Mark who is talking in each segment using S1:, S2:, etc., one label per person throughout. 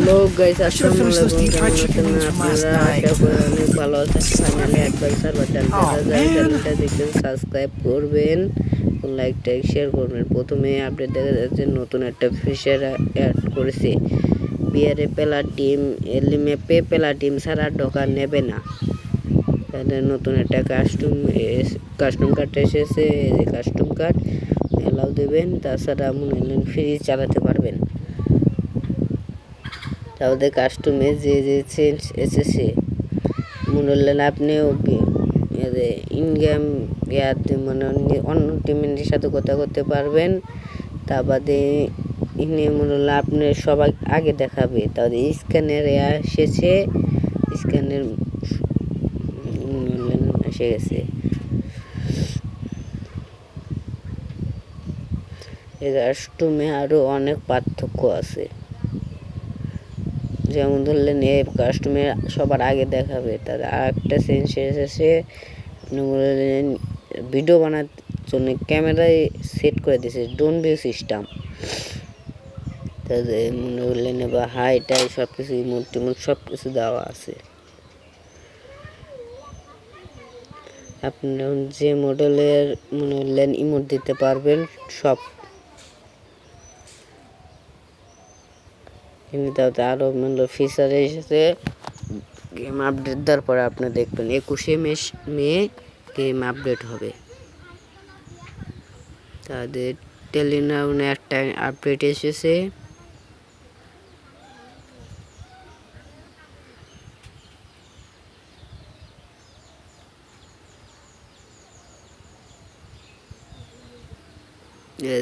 S1: Hello guys,
S2: I should have
S1: আসসালামু
S2: finished those
S1: আলাইকুম।
S2: deep
S1: কেমন
S2: fried chicken
S1: আছেন
S2: wings from last
S1: আপনারা?
S2: night.
S1: আশা করি অনেক ভালো আছেন। ফাইনালি অ্যাডভাইসার বা
S2: Oh man.
S1: চ্যানেলটা দেখবেন, সাবস্ক্রাইব করবেন, লাইক টাইক শেয়ার করবেন। প্রথমে আপডেট দেখা যাচ্ছে নতুন একটা ফিচার অ্যাড করেছে। বিয়ারে পেলা টিম এলি ম্যাপে পেলা টিম ছাড়া ঢোকা নেবে না। তাদের নতুন একটা কাস্টম কার্ড এসেছে। এই যে কাস্টম কার্ড এলাও দেবেন, তাছাড়া মনে হলেন ফ্রি চালাতে পারবেন। তাহলে কাস্টমে যে চেঞ্জ এসেছে মনে হলেন আপনিও ইন গেম ইয়াতে মানে অন্য টিমের সাথে কথা করতে পারবেন। তা বাদে ইনি মনে হলো আপনি সবাই আগে দেখাবে। তাহলে স্ক্যানের এসেছে, স্ক্যানের মনে হলেন এসে গেছে। এই কাস্টমে আরও অনেক পার্থক্য আছে। যেমন ধরলেন এই কাস্টমে সবার আগে দেখাবে। তার আরেকটা চেঞ্জ এসেছে, আপনি বললেন ভিডিও বানার জন্য ক্যামেরায় সেট করে দিয়েছে ড্রোন ভিউ সিস্টেম। তাদের মনে হলেন বা হাই টাই সব কিছু ইমোট টিমোট সব কিছু দেওয়া আছে। আপনি যে মডেলের মনে হলেন ইমোট দিতে পারবেন সব। কিন্তু তাতে আরও মূল্য ফিচার এসেছে। গেম আপডেট দেওয়ার পরে আপনি দেখবেন 21শে মে গেম আপডেট হবে। তাদের টেলিনাউনে একটা আপডেট এসেছে।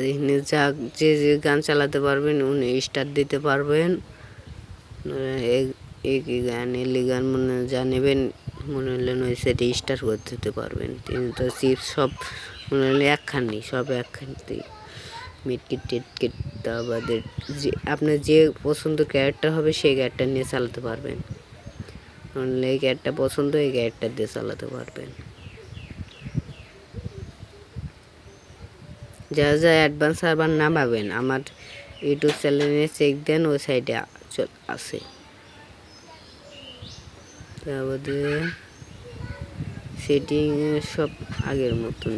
S1: এখানে যে যে গান চালাতে পারবেন উনি স্টার্ট দিতে পারবেন। একই গান এলি গান মনে যা নেবেন মনে হলেন ওই সেটি স্টার্ট করতে দিতে পারবেন। তিনি তো চিপস সব মনে হলে একখানি সব একখানিতেই মিটকিট টিটকিট। তা বাদে যে আপনার যে পছন্দ ক্যারেক্টার হবে সেই ক্যারেক্টার নিয়ে চালাতে পারবেন। এই ক্যারেক্টার পছন্দ এই ক্যারেক্টার দিয়ে চালাতে পারবেন। যারা যারা অ্যাডভান্স সার্ভার না পাবেন আমার ইউটিউব চ্যানেলে চেক দেন, ওই সাইডে আছে। তারপরে সেটিং সব আগের মতন।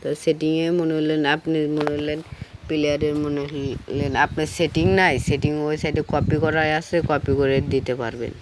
S1: তো সেটিংয়ে মনে হলেন আপনি মনে হলেন প্লেয়ারের মনে হলেন আপনার সেটিং নাই, সেটিং ওই সাইডে কপি করা আছে, কপি করে দিতে পারবেন।